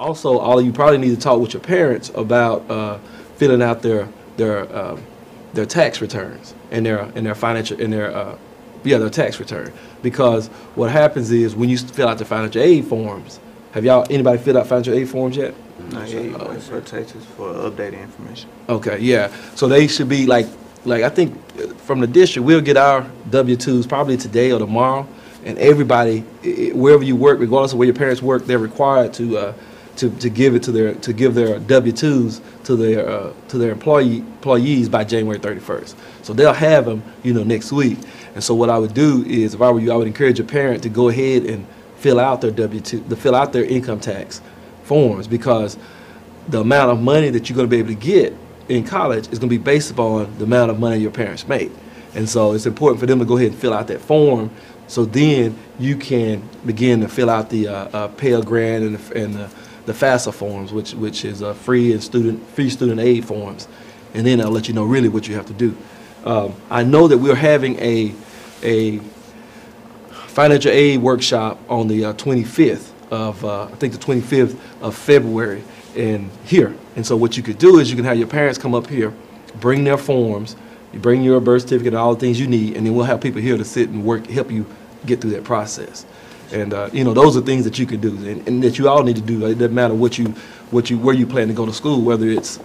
also, all of you probably need to talk with your parents about filling out their tax returns and their financial and their tax return, because what happens is when you fill out the financial aid forms, have anybody filled out financial aid forms yet? Not yet. For Texas for updated information. Okay, yeah. So they should be like I think from the district, we'll get our W-2s probably today or tomorrow, and everybody, wherever you work, regardless of where your parents work, they're required to give their W-2s to their employees by January 31st. So they'll have them, next week. And so what I would do is, if I were you, I would encourage your parent to go ahead and fill out their W-2, to fill out their income tax forms, because the amount of money that you're going to be able to get in college is going to be based upon the amount of money your parents make. And so it's important for them to go ahead and fill out that form, so then you can begin to fill out the Pell Grant and the FAFSA forms, which is free student aid forms, and then I'll let you know really what you have to do. I know that we're having a financial aid workshop on the 25th of I think the 25th of February and so what you could do is you can have your parents come up here, bring their forms, you bring your birth certificate and all the things you need, and then we'll have people here to sit and help you get through that process. And those are things that you can do and that you all need to do. It doesn't matter where you plan to go to school, whether it's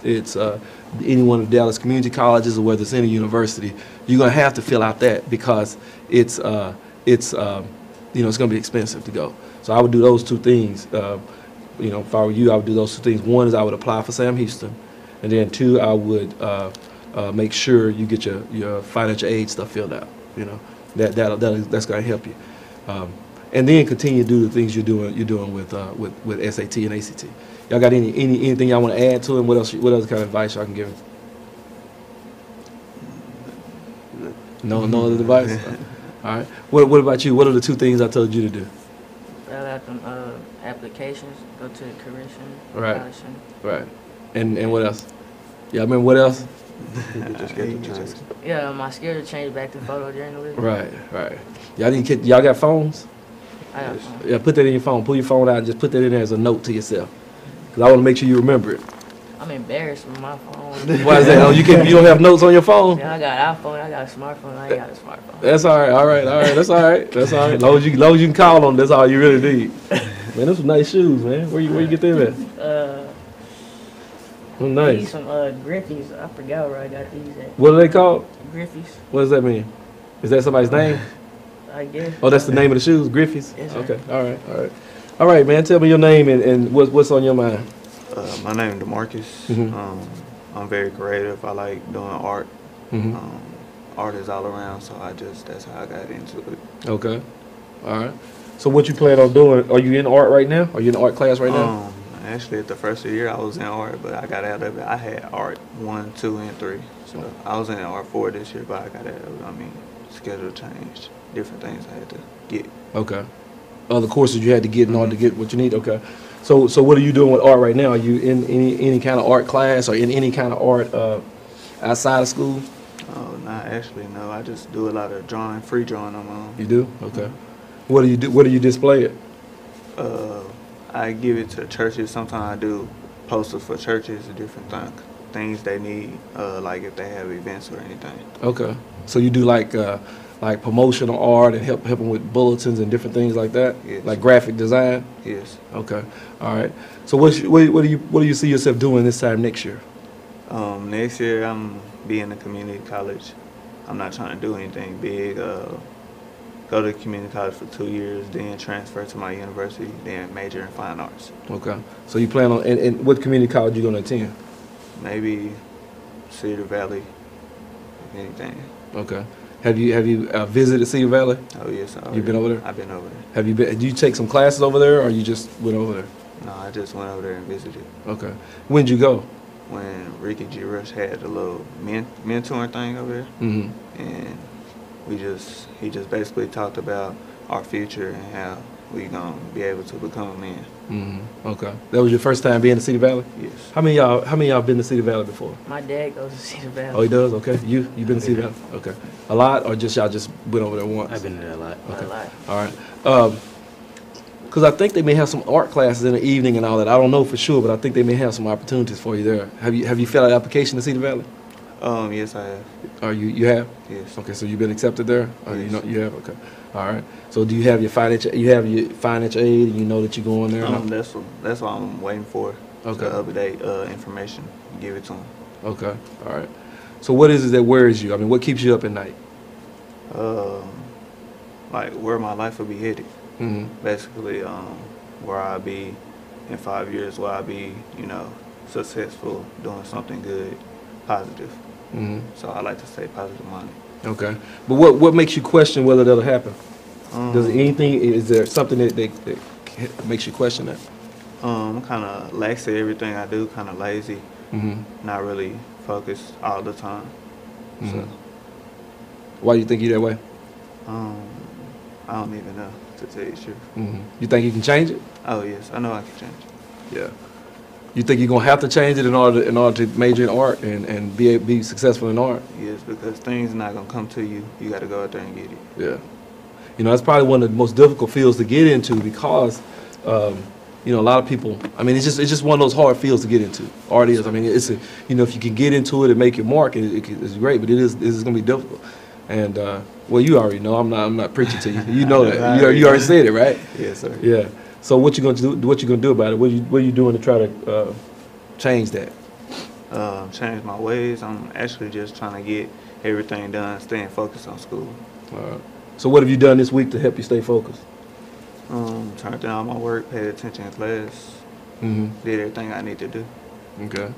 any one of the Dallas community colleges or whether it's any university. You're gonna have to fill out that, because it's going to be expensive to go. So I would do those two things. If I were you, I would do those two things. One is I would apply for Sam Houston, and then two, I would make sure you get your financial aid stuff filled out. That's going to help you. And then continue to do the things you're doing with SAT and ACT. Y'all got anything y'all want to add to it? What else kind of advice y'all can give him? No other advice? All right. What about you? What are the two things I told you to do? Fill out them applications, go to the commission. Right. Right. And what else? Y'all remember what else? Yeah, my schedule changed back to photojournalism. Right. Y'all got phones? I got phones. Yeah, put that in your phone. Pull your phone out and just put that in there as a note to yourself, because I want to make sure you remember it. I'm embarrassed with my phone. Why is that? Oh, you don't have notes on your phone? Yeah, I got an iPhone. I got a smartphone. I ain't got a smartphone. That's all right. All right. That's all right. As long as you can call them, that's all you really need. Man, those are nice shoes, man. Where you get them at? Oh, nice. These some Griffies. I forgot where I got these at. What are they called? Griffies. What does that mean? Is that somebody's name? I guess. Oh, that's the name of the shoes, Griffies? Yes, sir. Okay. All right, man. Tell me your name and what's on your mind. My name is DeMarcus. Mm-hmm. I'm very creative. I like doing art. Mm-hmm. Art is all around, so that's how I got into it. Okay. All right. So what you plan on doing? Are you in art right now? Are you in art class right now? Actually, at the first of the year, I was in art, but I got out of it. I had art 1, 2, and 3. So I was in art 4 this year, but I got out of it. Schedule changed. Different things I had to get. Okay. Other courses you had to get in order to get what you need? Okay. So what are you doing with art right now? Are you in any kind of art class or in any kind of art outside of school? Oh, not actually, no. I just do a lot of drawing, free drawing on my own. You do? Okay. What do you do? Where do you display it? I give it to churches. Sometimes I do posters for churches and different things they need, like if they have events or anything. Okay. So you do like promotional art and help them with bulletins and different things like that? Yes. Like graphic design? Yes. Okay. All right. So what do you see yourself doing this time next year? Next year I'm be in a community college. I'm not trying to do anything big. Go to community college for 2 years, then transfer to my university, then major in fine arts. Okay. So you plan on, and what community college you going to attend? Maybe Cedar Valley, if anything. Okay. Have you visited Cedar Valley? Oh, yes. You've been over there? I've been over there. Have you been? Did you take some classes over there, or you just went over there? No, I just went over there and visited. Okay. When'd you go? When Ricky G. Rush had a little mentoring thing over there. Mm-hmm. And he just basically talked about our future and how we gonna be able to become a man. Mm-hmm. Okay. That was your first time being to Cedar Valley? Yes. How many of y'all been to Cedar Valley before? My dad goes to Cedar Valley. Oh, he does? Okay. You been to Cedar Valley? Okay. A lot, or just y'all just went over there once? I've been there a lot. Okay. A lot. All right. Because I think they may have some art classes in the evening and all that. I don't know for sure, but I think they may have some opportunities for you there. Have you filled out an application to Cedar Valley? Yes, I have. Are you have? Yes. Okay, so you've been accepted there? Or Yes. you have? Okay. All right. So do you have your financial aid and you know that you're going there? That's what I'm waiting for. Okay. To update information, give it to them. Okay. All right. So what is it that worries you? I mean, what keeps you up at night? Like where my life will be headed. Mm-hmm. Basically, where I'll be in 5 years, where I'll be, successful, doing something good, positive. Mm-hmm. So I like to stay positive minded. Okay. But what makes you question whether that'll happen? Is there something that makes you question that? I'm kind of lax at everything I do, kind of lazy, Mm-hmm. not really focused all the time. Mm-hmm. So, Why do you think you're that way? I don't even know, to tell you the truth. Mm-hmm. You think you can change it? Oh, yes, I know I can change it. Yeah. You think you're gonna have to change it in order to major in art and be successful in art? Yes, because things not going to come to you. You got to go out there and get it. Yeah. That's probably one of the most difficult fields to get into because, a lot of people, I mean, it's just one of those hard fields to get into. Art is. I mean, if you can get into it and make your mark, it's great, but it's going to be difficult. And, well, you already know. I'm not preaching to you. You know that. You already said it, right? Yes, sir. Yeah. So what you going to do? What you going to do about it? What are you doing to try to change that? Change my ways. I'm actually just trying to get everything done, staying focused on school. So what have you done this week to help you stay focused? Turned down my work, paid attention in class, Mm-hmm. did everything I need to do. Okay.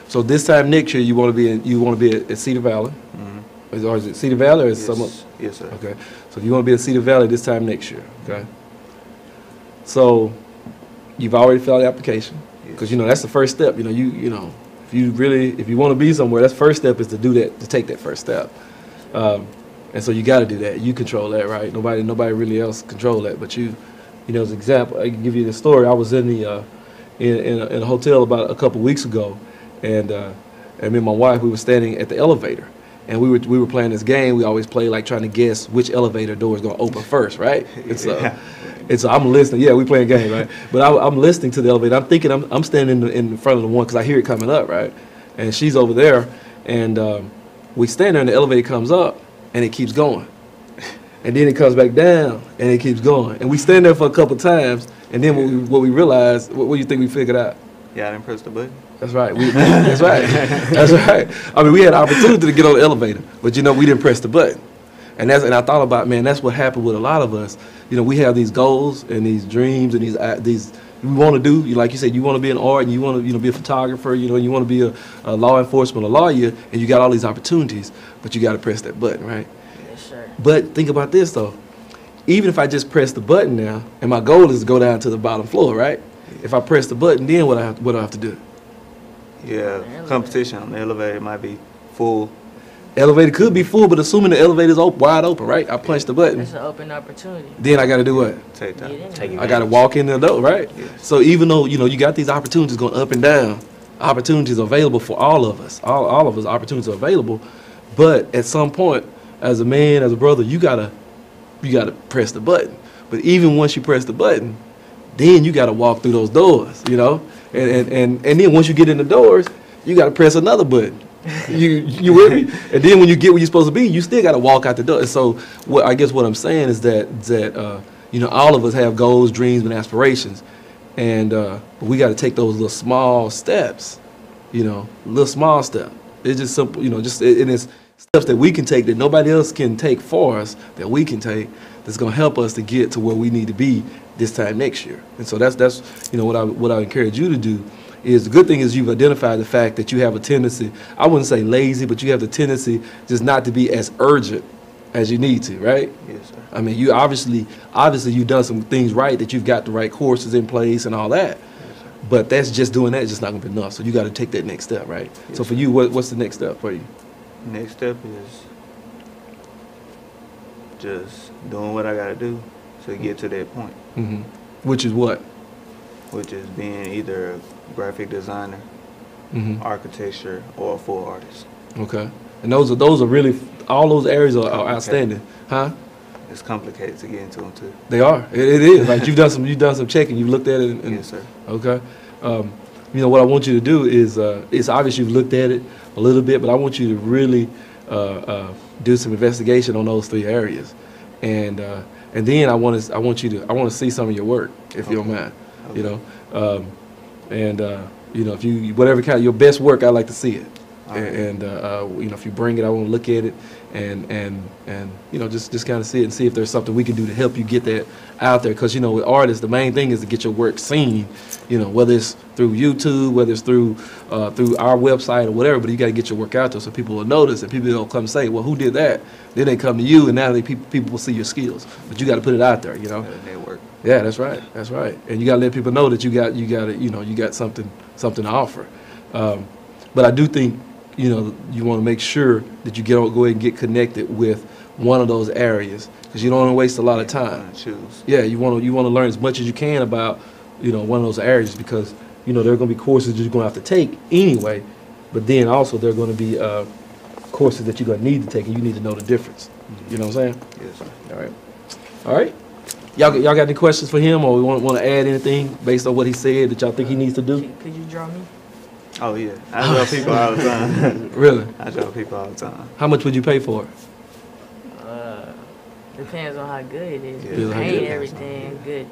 So this time next year, you want to be at Cedar Valley, Mm-hmm. or is it Cedar Valley or is Yes. it some? Yes, sir. Okay. So you want to be at Cedar Valley this time next year. Okay. So you've already filled out the application because that's the first step. If you want to be somewhere, that's first step is to do that, to take that first step. And so you got to do that. You control that, right? Nobody really else control that, but you. As an example, I can give you the story. I was in the in a hotel about a couple weeks ago, and me and my wife, we were standing at the elevator, and we were playing this game. We always play like trying to guess which elevator door is going to open first, right? And so I'm listening. Yeah, we playing a game, right? But I'm listening to the elevator. I'm thinking I'm standing in front of the one because I hear it coming up, right? And she's over there, and we stand there, and the elevator comes up, and it keeps going. And then it comes back down, and it keeps going. And we stand there for a couple times, and then what we realized, what do you think we figured out? Yeah, I didn't press the button. That's right. That's right. That's right. I mean, we had an opportunity to get on the elevator, but we didn't press the button. And I thought about, man, that's what happened with a lot of us. We have these goals and these dreams and these we want to do. Like you said, you want to be in art and you want to be a photographer. You want to be a law enforcement, a lawyer, and you got all these opportunities, but you got to press that button, right? Yes, sir. But think about this though. Even if I just press the button now, and my goal is to go down to the bottom floor, right? If I press the button, then what do I have to do? Yeah, competition on the elevator might be full. Elevator could be full, but assuming the elevator's wide open, right? I punch the button. That's an open opportunity. Then I got to do what? Take that. I got to walk in the door, right? Yes. So even though you got these opportunities going up and down, opportunities available for all of us. All of us, opportunities are available, but at some point, as a man, as a brother, you gotta press the button. But even once you press the button, then you gotta walk through those doors, and then once you get in the doors, you gotta press another button. You with me? And then when you get where you're supposed to be, you still gotta walk out the door. And so I guess what I'm saying is that all of us have goals, dreams, and aspirations, and we gotta take those little small steps, little small step. It's just simple, and it's steps that we can take that nobody else can take for us, that we can take, that's going to help us to get to where we need to be this time next year. And so that's what I encourage you to do. Is the good thing is you've identified the fact that you have a tendency, I wouldn't say lazy, but you have the tendency just not to be as urgent as you need to, right? Yes, sir. I mean, you obviously you've done some things right, that you've got the right courses in place and all that. Yes, sir. But that's just doing that is just not going to be enough. So you got to take that next step, right? Yes, so for you, what's the next step for you? Next step is just doing what I gotta do to get to that point. Mm-hmm. Which is what? Which is being either a graphic designer, Mm-hmm. architecture, or a full artist. Okay. And those are really, all those areas are outstanding, huh? it's complicated to get into them too. They are. It is. Like you've done some checking. You've looked at it. And, Yes, sir. Okay. You know what I want you to do is it's obvious you've looked at it a little bit, but I want you to really do some investigation on those 3 areas, and then I want to see some of your work if you don't mind. Okay. You know, you know, if you whatever kind of your best work, I like to see it. All right. And you know, if you bring it, I want to look at it and you know, just kind of see it and see if there's something we can do to help you get that out there. Because you know, with artists, the main thing is to get your work seen. You know, whether it's through YouTube, whether it's through our website or whatever, but you got to get your work out there so people will notice and people will come say, well, who did that? Then they come to you, and now people will see your skills. But you got to put it out there. You know. Network. Yeah, that's right. That's right. And you got to let people know that you got something to offer. But I do think, you know, you want to make sure that you go ahead and get connected with one of those areas, because you don't want to waste a lot of time. Choose. Yeah, you want to learn as much as you can about, you know, one of those areas, because you know there are going to be courses that you're going to have to take anyway, but then also there are going to be courses that you're going to need to take, and you need to know the difference. You know what I'm saying? Yes, sir. All right. All right. Y'all got any questions for him, or we want to add anything based on what he said that y'all think he needs to do? Could you draw me? Oh yeah, I draw people all the time. Really? I draw people all the time. How much would you pay for it? Depends on how good it is. Yeah, If how paint good. everything good,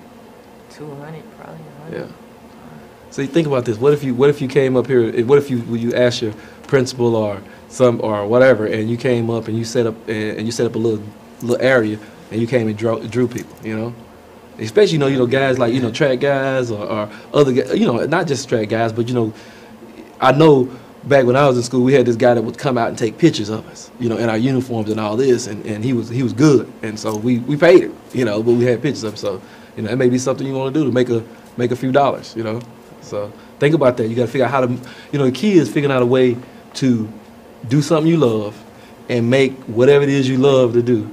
200 probably 100. Yeah. So you think about this. What if you came up here? What if you asked your principal or whatever, and you came up and you set up a little area, and you came and drew people. You know, especially you know guys like track guys or other guys, not just track guys, but I know back when I was in school, we had this guy that would come out and take pictures of us, in our uniforms and all this, and he was good, and so we paid him, but we had pictures of him. So it may be something you want to do to make a few dollars, So think about that. You got to figure out how to, the key is figuring out a way to do something you love and make whatever it is you love to do.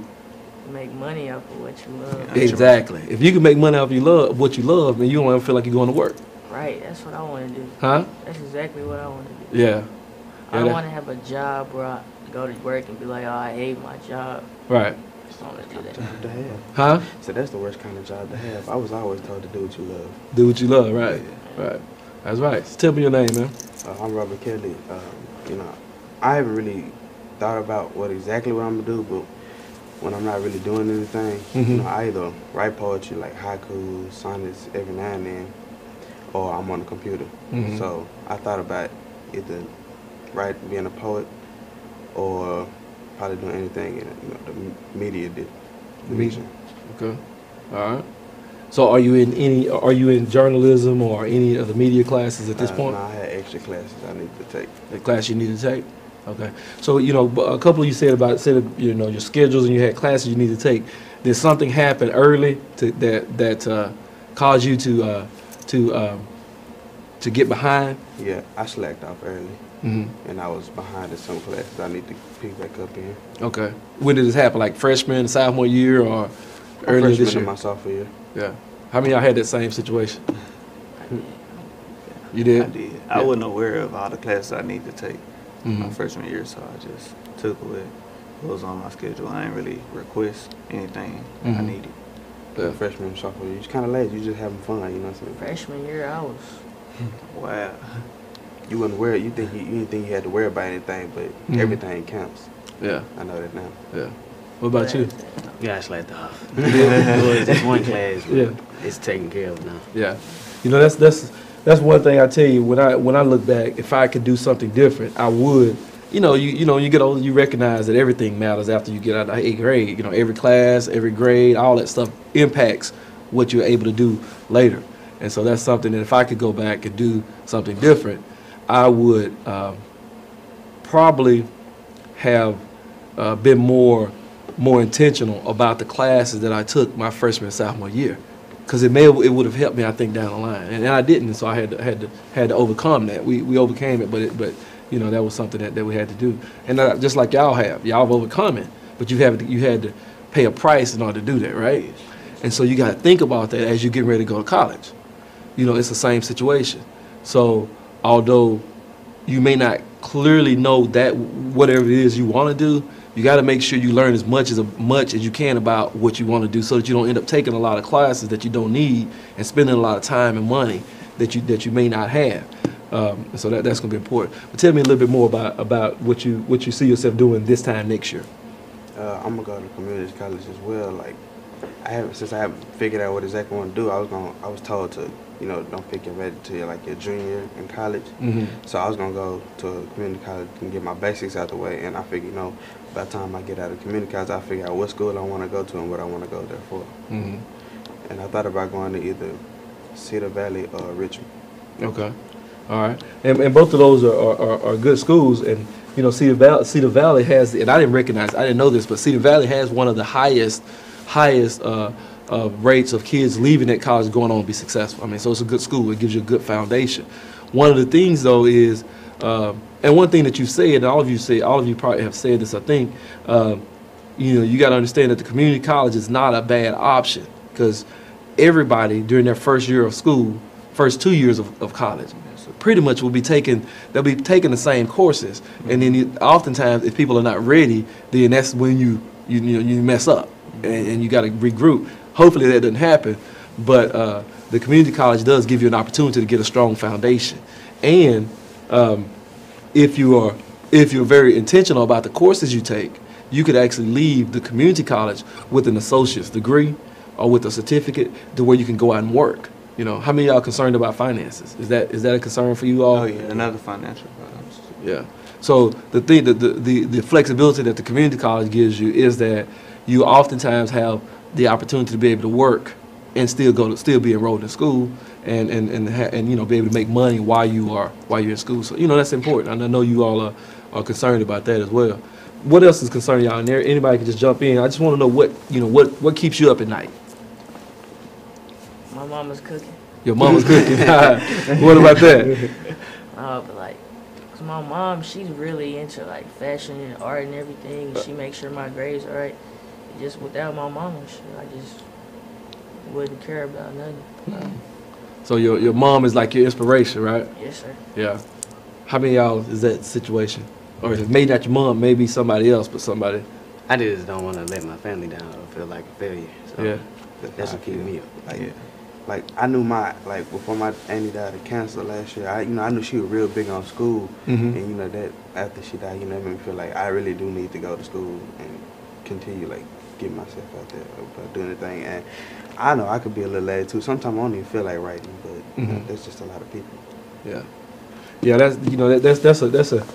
Make money off of what you love. Exactly. If you can make money off what you love, then you don't ever feel like you're going to work. Right. That's what I want to do. Huh? That's exactly what I want to do. Yeah. I don't want to have a job where I go to work and be like, oh, I hate my job. Right. I just want to do that. Job to have. Huh? So that's the worst kind of job to have. I was always told to do what you love. Do what you love, right. Right. That's right. So tell me your name, man. I'm Robert Kelly. I haven't really thought about exactly what I'm going to do, but when I'm not really doing anything, I either write poetry like haikus, sonnets every now and then, or I'm on the computer. So I thought about either being a poet or probably doing anything in the media division. Okay. All right. So are you in journalism or any of the media classes at this point? No, I had extra classes I need to take. The class you need to take? Okay. So, a couple of you said your schedules and you had classes you need to take. Did something happen early that caused you to get behind? Yeah, I slacked off early. And I was behind in some classes I need to pick back up in. Okay. When did this happen? Like freshman, sophomore year, or earlier this year? In my sophomore year. Yeah. How many of y'all had that same situation? You did? I did. I wasn't aware of all the classes I need to take my freshman year, so I just took what was on my schedule. I didn't really request anything I needed. Yeah. Freshman and sophomore year, you're just kind of lazy. You're just having fun, you know what I'm saying? Freshman year, I was. Wow. You wasn't worried. You didn't think you had to worry about anything, but everything counts. Yeah. I know that now. Yeah. What about you? Yeah, I slacked off. It was just one class, but Yeah. it's taken care of now. Yeah. That's one thing I tell you, when I look back, if I could do something different, I would. You get older, you recognize that everything matters after you get out of 8th grade. Every class, every grade, all that stuff impacts what you're able to do later. And so that's something that if I could go back and do something different, I would probably have been more intentional about the classes that I took my freshman and sophomore year, because it would have helped me, I think, down the line, and I didn't, so I had to overcome that. We overcame it, but that was something that we had to do, and just like y'all have overcome it, but you had to pay a price in order to do that, right? And so you got to think about that as you get ready to go to college. It's the same situation. So although you may not clearly know that whatever it is you want to do, you got to make sure you learn as much as you can about what you want to do, so that you don't end up taking a lot of classes that you don't need and spending a lot of time and money that you may not have. So that's going to be important. But tell me a little bit more about what you see yourself doing this time next year. I'm gonna go to community college as well. Like, since I haven't figured out what exactly I want to do, I was told to, don't pick your major until like your junior year in college. So I was gonna go to a community college and get my basics out the way. And I figured, by the time I get out of community college, I figure out what school I want to go to and what I want to go there for. And I thought about going to either Cedar Valley or Richmond. Okay, all right. And both of those are good schools. And Cedar Valley has, and I didn't know this, but Cedar Valley has one of the highest rates of kids leaving that college going on to be successful. I mean, so it's a good school. It gives you a good foundation. One of the things, though, is, and one thing that you said, and all of you probably have said this, I think, you got to understand that the community college is not a bad option, because everybody during their first year of school, first 2 years of college, pretty much they'll be taking the same courses. And then oftentimes, if people are not ready, then that's when you mess up and you got to regroup. Hopefully that doesn't happen, but the community college does give you an opportunity to get a strong foundation. And if you're very intentional about the courses you take, you could actually leave the community college with an associate's degree or with a certificate to where you can go out and work. How many of y'all concerned about finances? Is that a concern for you all? Oh yeah, another financial problem. Yeah. So the flexibility that the community college gives you is that you oftentimes have the opportunity to be able to work and still be enrolled in school and be able to make money while you're in school. So that's important. And I know you all are concerned about that as well. What else is concerning y'all in there? Anybody can just jump in. I just want to know what keeps you up at night. My mama's cooking. Your mama's cooking. What about that? But cause my mom, she's really into fashion and art and everything. She makes sure my grades are right. Just without my mama, I just wouldn't care about nothing. So your mom is like your inspiration, right? Yes, sir. Yeah. How many of y'all is that situation? Or is it maybe not your mom, maybe somebody else, but somebody? I just don't want to let my family down or feel like a failure. So Yeah. that's what keeps me up. Like I knew before my auntie died of cancer last year, I knew she was real big on school, and that after she died, it made me feel like I really do need to go to school and continue get myself out there about doing the thing. And I know I could be a little lazy too. Sometimes I don't even feel like writing, but there's just a lot of people. Yeah. Yeah, that's a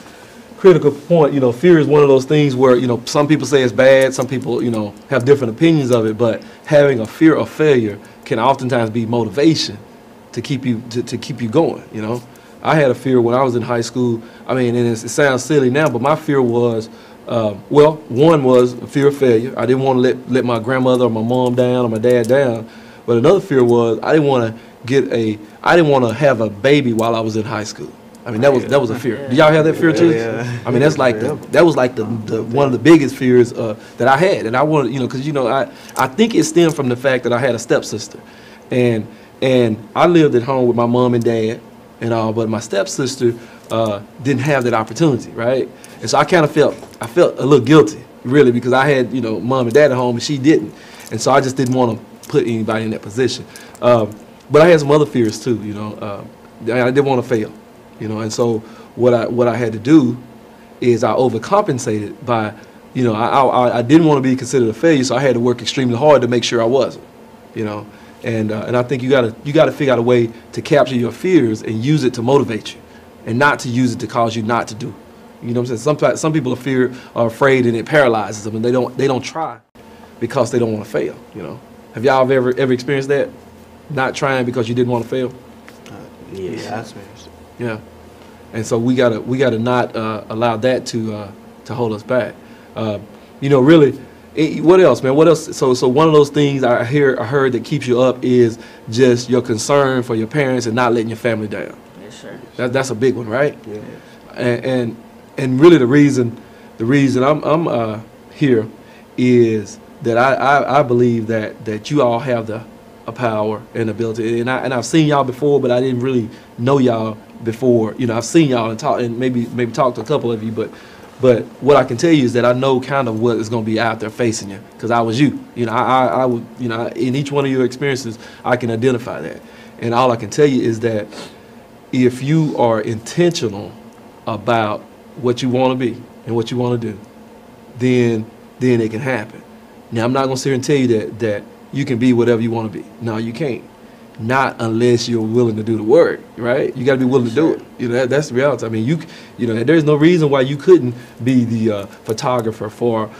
critical point. Fear is one of those things where, some people say it's bad, some people, have different opinions of it, but having a fear of failure can oftentimes be motivation to keep you going. I had a fear when I was in high school. I mean, and it sounds silly now, but my fear was, one was a fear of failure. I didn't want to let my grandmother or my mom down or my dad down. But another fear was I didn't want to have a baby while I was in high school. I mean, that was a fear. Do y'all have that fear too? Yeah. I mean, that's that was the one of the biggest fears that I had. And I wanted, because I think it stemmed from the fact that I had a stepsister, and I lived at home with my mom and dad and all, but my stepsister didn't have that opportunity, right? And so I felt a little guilty, really, because I had mom and dad at home and she didn't, and so I just didn't want to put anybody in that position. But I had some other fears too, I didn't want to fail. And so what I had to do is I overcompensated by, I didn't want to be considered a failure, so I had to work extremely hard to make sure I wasn't, and I think you gotta figure out a way to capture your fears and use it to motivate you, and not to use it to cause you not to do. You know what I'm saying? Some people are afraid and it paralyzes them, and they don't try because they don't want to fail. Have y'all ever experienced that? Not trying because you didn't want to fail? Yeah, I experienced it. Yeah, and so we gotta not allow that to hold us back. Really, what else, man? What else? So one of those things I heard that keeps you up is just your concern for your parents and not letting your family down. Yes, sir. That's a big one, right? Yeah. And really the reason I'm here is that I believe that you all have a power and ability, and I've seen y'all before, but I didn't really know y'all before. I've seen y'all and talk, and maybe talked to a couple of you, but But what I can tell you is that I know kind of what is going to be out there facing you, because I was you. You know, I would, you know, in each one of your experiences, I can identify that. And all I can tell you is that if you are intentional about what you want to be and what you want to do, then it can happen. Now, I'm not going to sit here and tell you that you can be whatever you want to be. No, you can't. Not unless you're willing to do the work, right? You got to be willing to do it. You know, that's the reality. I mean, you know, there's no reason why you couldn't be the photographer for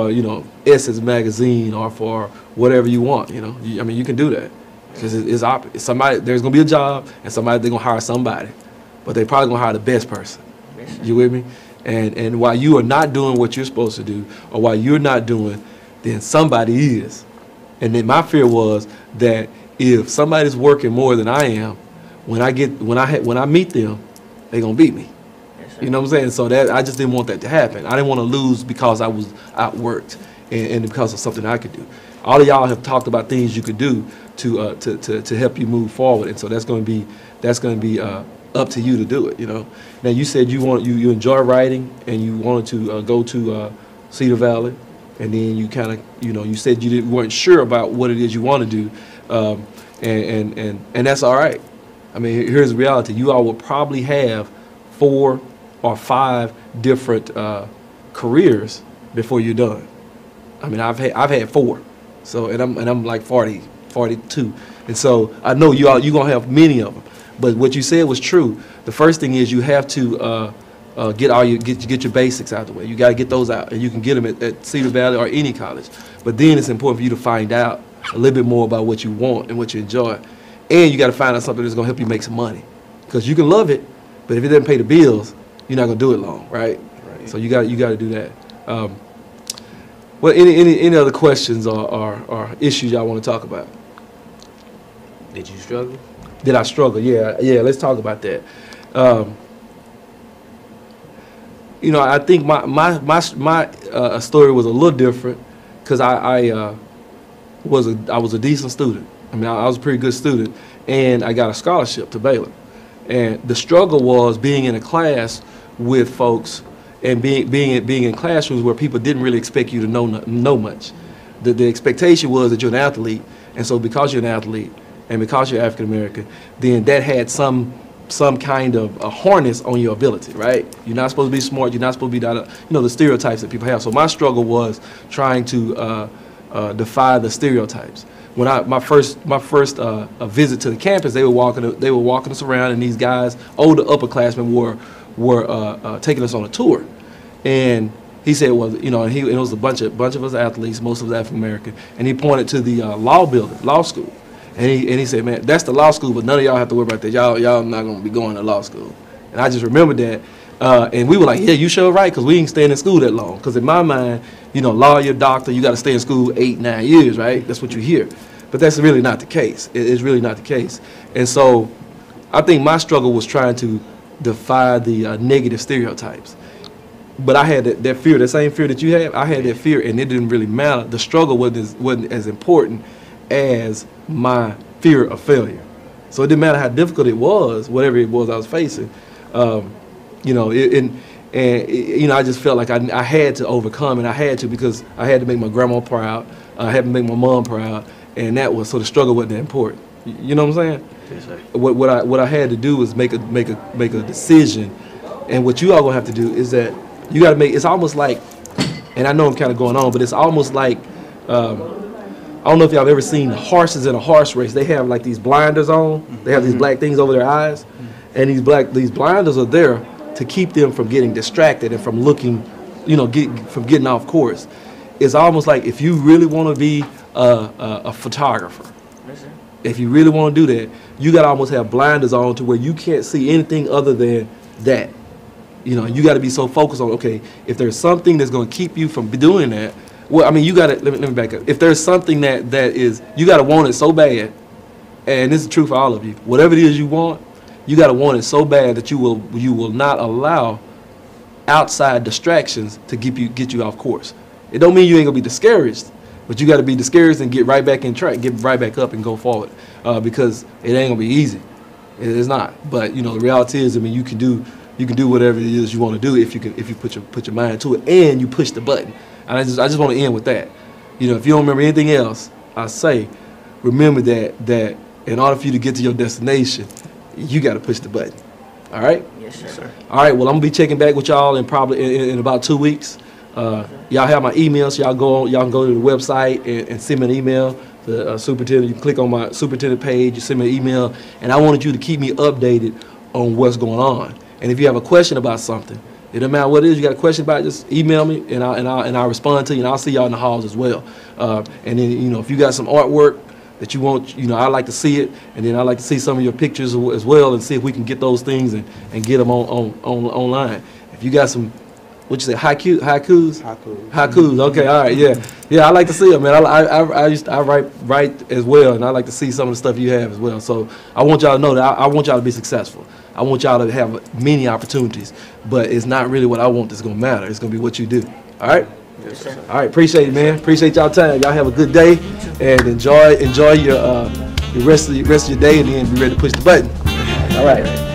you know, Essence magazine or for whatever you want. You know, I mean, you can do that because it's somebody. There's gonna be a job, and they're gonna hire somebody, but they probably gonna hire the best person. You with me? And while you are not doing what you're supposed to do, or while you're not doing, then somebody is. And then my fear was that if somebody's working more than I am, when I meet them, they're gonna beat me. Yes, You know what I'm saying? So that I just didn't want that to happen. I didn't want to lose because I was outworked and because of something I could do. All of y'all have talked about things you could do to help you move forward, and so that's going to be up to you to do it. You know. Now you said you enjoy writing and you wanted to go to Cedar Valley, and then you kind of you said you weren't sure about what it is you want to do. And that's all right. I mean, here's the reality. You all will probably have 4 or 5 different careers before you're done. I mean, I've had 4. So and I'm like 42. And so I know you're gonna have many of them. But what you said was true. The first thing is you have to get your basics out of the way. You got to get those out, and you can get them at Cedar Valley or any college. But then it's important for you to find out a little bit more about what you want and what you enjoy. And you got to find out something that's going to help you make some money. Because you can love it, but if it doesn't pay the bills, you're not going to do it long, right? So you got to do that. Well, any other questions or issues y'all want to talk about? Did you struggle? Did I struggle? Yeah. Let's talk about that. I think my story was a little different because I was a decent student. I mean, I was a pretty good student, and I got a scholarship to Baylor. And the struggle was being in a class with folks and being in classrooms where people didn't really expect you to know much. The expectation was that you're an athlete, and so because you're an athlete and because you're African American, then that had some kind of a harness on your ability, right? You're not supposed to be smart. You're not supposed to be the stereotypes that people have. So my struggle was trying to defy the stereotypes. When my first visit to the campus, they were walking us around, and these guys, older upperclassmen, were taking us on a tour, and he said, well, it was a bunch of us athletes, most of us African American, and he pointed to the law school. And he said, man, that's the law school, but none of y'all have to worry about that. Y'all not going to be going to law school. And I just remembered that. And we were like, yeah, you sure right, because we ain't staying in school that long. Because in my mind, lawyer, doctor, you got to stay in school 8, 9 years, right? That's what you hear. But that's really not the case. It's really not the case. And so I think my struggle was trying to defy the negative stereotypes. But I had that fear, the same fear that you have. I had that fear, and it didn't really matter. The struggle wasn't as important as my fear of failure. So it didn't matter how difficult it was, whatever it was I was facing. I just felt like I had to overcome, and I had to because I had to make my grandma proud. I had to make my mom proud, and so the struggle wasn't that important. You know what I'm saying? Yes, sir. What I had to do was make a decision, and what you all gonna have to do is that you got to make. It's almost like, and I know I'm kind of going on, but it's almost like. I don't know if y'all have ever seen horses in a horse race. They have like these blinders on. They have these black things over their eyes, and these blinders are there to keep them from getting distracted and from looking, from getting off course. It's almost like if you really want to be a photographer, if you really want to do that, you got to almost have blinders on to where you can't see anything other than that. You got to be so focused on, okay, if there's something that's going to keep you from doing that. Well, I mean, you got to, let me back up. If there's something that is, you got to want it so bad, and this is true for all of you, whatever it is you want, you got to want it so bad that you will not allow outside distractions to get you off course. It don't mean you ain't going to be discouraged, but you got to be discouraged and get right back in track, get right back up and go forward, because it ain't going to be easy. It is not. But, the reality is, I mean, you can do you can do whatever it is you want to do if you put your mind to it and you push the button. And I just want to end with that. You know, if you don't remember anything else, I say, remember that in order for you to get to your destination, you got to push the button. All right? Yes, sir. All right, well, I'm going to be checking back with y'all in probably in about 2 weeks. Y'all have my email, so y'all can go to the website and send me an email. The superintendent, you can click on my superintendent page, you send me an email, and I wanted you to keep me updated on what's going on. And if you have a question about something, it doesn't matter what it is, you got a question about it, just email me, and I'll respond to you, and I'll see y'all in the halls as well. And then, you know, if you got some artwork that you want, you know, I like to see it, and then I like to see some of your pictures as well, and see if we can get those things and get them online. If you got some, what you say, haikus? Haikus. Okay, all right, yeah. I like to see them, man. I write as well, and I like to see some of the stuff you have as well. So I want y'all to know that I want y'all to be successful. I want y'all to have many opportunities, but it's not really what I want that's gonna matter. It's gonna be what you do. All right. Yes, sir. All right. Appreciate it, man. Appreciate y'all time. Y'all have a good day, and enjoy your rest of your day, and then be ready to push the button. All right.